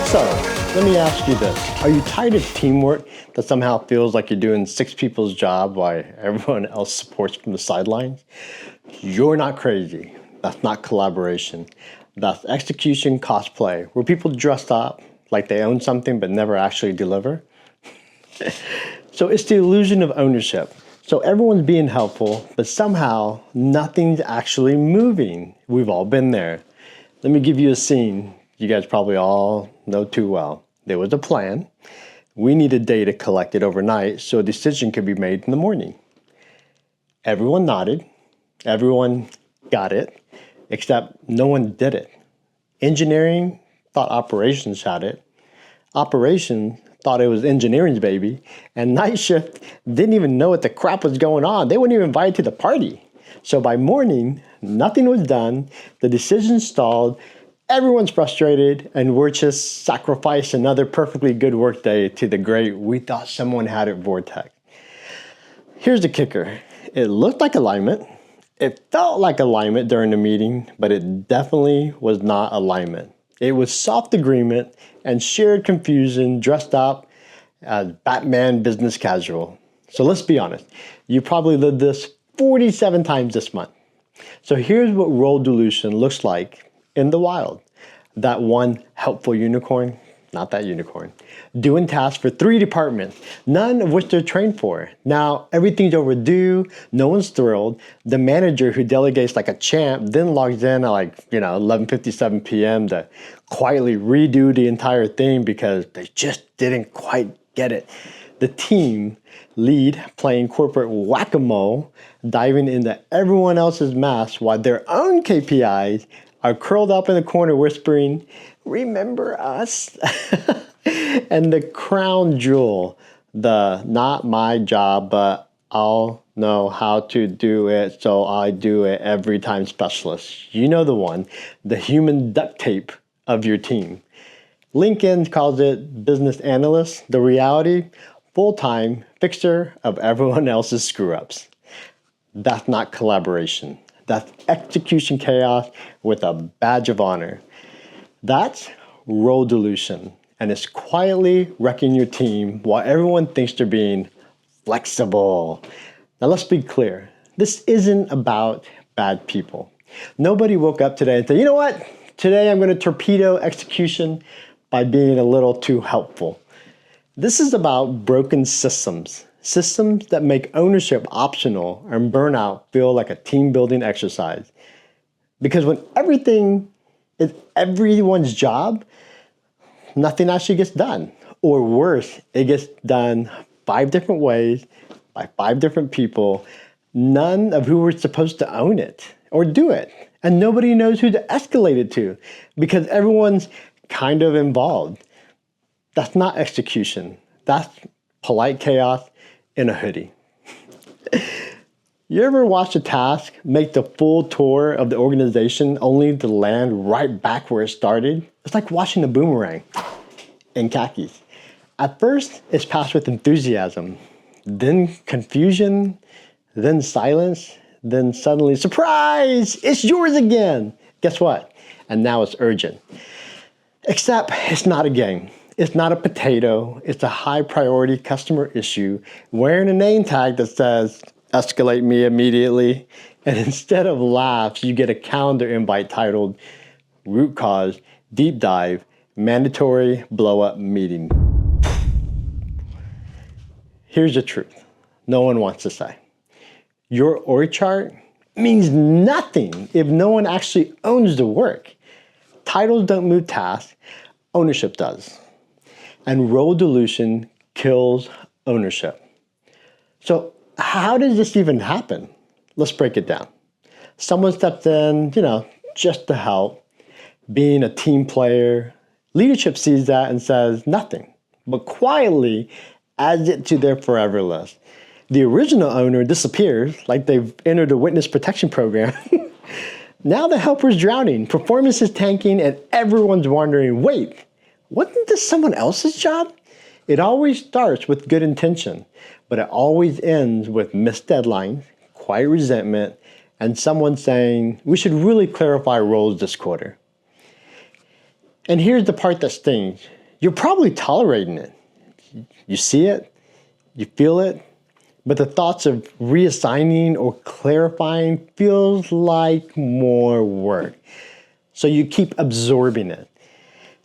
So, let me ask you this. Are you tired of teamwork that somehow feels like you're doing 6 people's job while everyone else supports from the sidelines? You're not crazy. That's not collaboration. That's execution cosplay, where people dress up like they own something but never actually deliver. So it's the illusion of ownership. So everyone's being helpful, but somehow nothing's actually moving. We've all been there. Let me give you a scene you guys probably all know too well. There was a plan. We needed data collected overnight so a decision could be made in the morning. Everyone nodded. Everyone got it, except no one did it. Engineering thought operations had it. Operations thought it was engineering's baby. And night shift didn't even know what the crap was going on. They weren't even invited to the party. So by morning, nothing was done. The decision stalled. Everyone's frustrated, and we're just sacrificed another perfectly good workday to the great "we thought someone had it" vortex. Here's the kicker. It looked like alignment. It felt like alignment during the meeting, but it definitely was not alignment. It was soft agreement and shared confusion dressed up as Batman business casual. So let's be honest. You probably lived this 47 times this month. So here's what role dilution looks like in the wild. That one helpful unicorn, not that unicorn, doing tasks for 3 departments, none of which they're trained for. Now, everything's overdue, no one's thrilled. The manager who delegates like a champ then logs in at 11:57 p.m. to quietly redo the entire thing because they just didn't quite get it. The team lead playing corporate whack-a-mole, diving into everyone else's mess while their own KPIs are curled up in the corner whispering, "Remember us?" And the crown jewel, the "not my job, but I'll know how to do it, so I do it every time" specialist. You know the one, the human duct tape of your team. LinkedIn calls it business analyst. The reality, full-time fixer of everyone else's screw-ups. That's not collaboration. That's execution chaos with a badge of honor. That's role dilution, and it's quietly wrecking your team while everyone thinks they're being flexible. Now let's be clear. This isn't about bad people. Nobody woke up today and said, "You know what? Today I'm going to torpedo execution by being a little too helpful." This is about broken systems. Systems that make ownership optional and burnout feel like a team building exercise. Because when everything is everyone's job, nothing actually gets done. Or worse, it gets done 5 different ways by 5 different people, none of who were supposed to own it or do it. And nobody knows who to escalate it to because everyone's kind of involved. That's not execution. That's polite chaos in a hoodie. You ever watch a task make the full tour of the organization only to land right back where it started? It's like watching a boomerang in khakis. At first, it's passed with enthusiasm, then confusion, then silence, then suddenly, surprise, it's yours again. Guess what? And now it's urgent. Except it's not a game. It's not a potato. It's a high priority customer issue wearing a name tag that says, "Escalate me immediately." And instead of laughs, you get a calendar invite titled "Root Cause Deep Dive Mandatory Blow Up Meeting." Here's the truth no one wants to say. Your org chart means nothing if no one actually owns the work. Titles don't move tasks, ownership does. And role dilution kills ownership. So how does this even happen? Let's break it down. Someone steps in, just to help, being a team player. Leadership sees that and says nothing, but quietly adds it to their forever list. The original owner disappears like they've entered a witness protection program. Now the helper's drowning, performance is tanking, and everyone's wondering, wait, wasn't this someone else's job? It always starts with good intention, but it always ends with missed deadlines, quiet resentment, and someone saying, we should really clarify roles this quarter. And here's the part that stings. You're probably tolerating it. You see it, you feel it, but the thoughts of reassigning or clarifying feels like more work. So you keep absorbing it.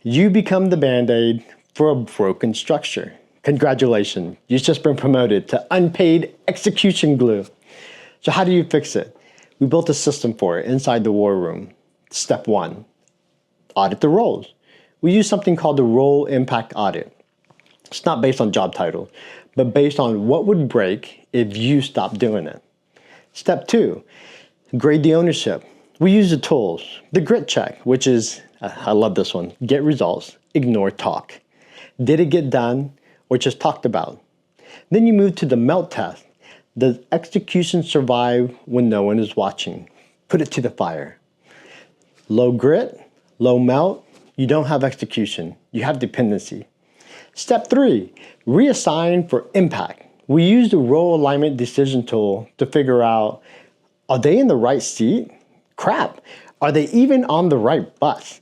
You become the Band-Aid for a broken structure. Congratulations, you've just been promoted to unpaid execution glue. So how do you fix it? We built a system for it inside the war room. Step 1, audit the roles. We use something called the role impact audit. It's not based on job title, but based on what would break if you stopped doing it. Step 2, grade the ownership. We use the tools, the grit check, which is, I love this one, get results, ignore talk. Did it get done or just talked about? Then you move to the melt test. Does execution survive when no one is watching? Put it to the fire. Low grit, low melt, you don't have execution, you have dependency. Step 3, reassign for impact. We use the role alignment decision tool to figure out, are they in the right seat? Crap, are they even on the right bus?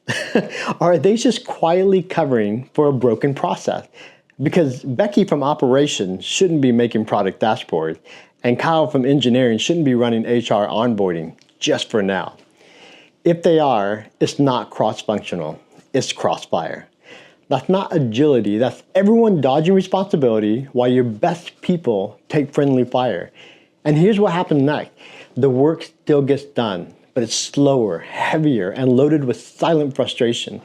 Or are they just quietly covering for a broken process? Because Becky from operations shouldn't be making product dashboards, and Kyle from engineering shouldn't be running HR onboarding just for now. If they are, it's not cross-functional, it's crossfire. That's not agility, that's everyone dodging responsibility while your best people take friendly fire. And here's what happens next. The work still gets done, but it's slower, heavier, and loaded with silent frustration.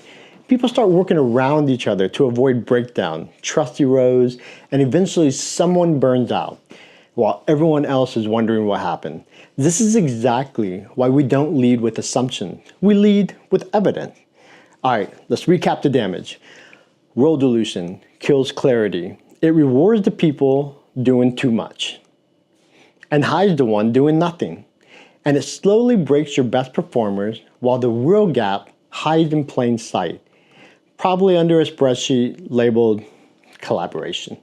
People start working around each other to avoid breakdown, trust erodes, and eventually someone burns out while everyone else is wondering what happened. This is exactly why we don't lead with assumptions. We lead with evidence. All right, let's recap the damage. Role dilution kills clarity. It rewards the people doing too much and hides the one doing nothing. And it slowly breaks your best performers while the real gap hides in plain sight, probably under a spreadsheet labeled collaboration.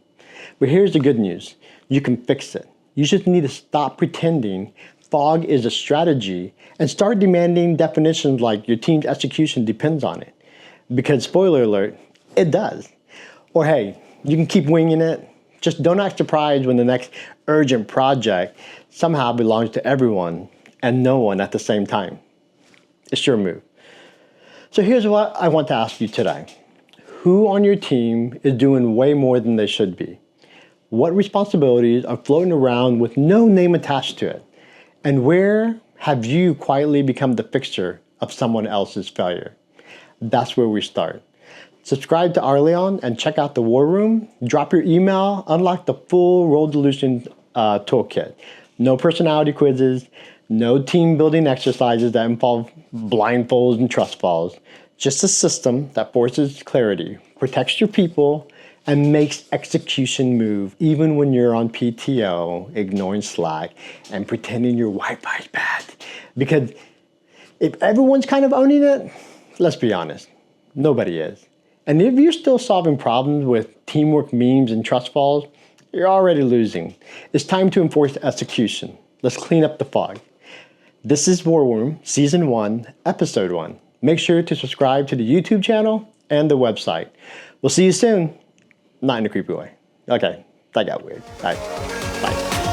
But here's the good news. You can fix it. You just need to stop pretending fog is a strategy and start demanding definitions like your team's execution depends on it. Because spoiler alert, it does. Or hey, you can keep winging it. Just don't act surprised when the next urgent project somehow belongs to everyone and no one at the same time. It's your move. So here's what I want to ask you today. Who on your team is doing way more than they should be? What responsibilities are floating around with no name attached to it? And where have you quietly become the fixture of someone else's failure? That's where we start. Subscribe to Arleon and check out the War Room. Drop your email, unlock the full role dilution toolkit. No personality quizzes, no team building exercises that involve blindfolds and trust falls. Just a system that forces clarity, protects your people, and makes execution move even when you're on PTO, ignoring Slack, and pretending your Wi-Fi's bad. Because if everyone's kind of owning it, let's be honest, nobody is. And if you're still solving problems with teamwork memes and trust falls, you're already losing. It's time to enforce execution. Let's clean up the fog. This is War Room, Season 1, Episode 1. Make sure to subscribe to the YouTube channel and the website. We'll see you soon. Not in a creepy way. Okay, that got weird. All right, bye.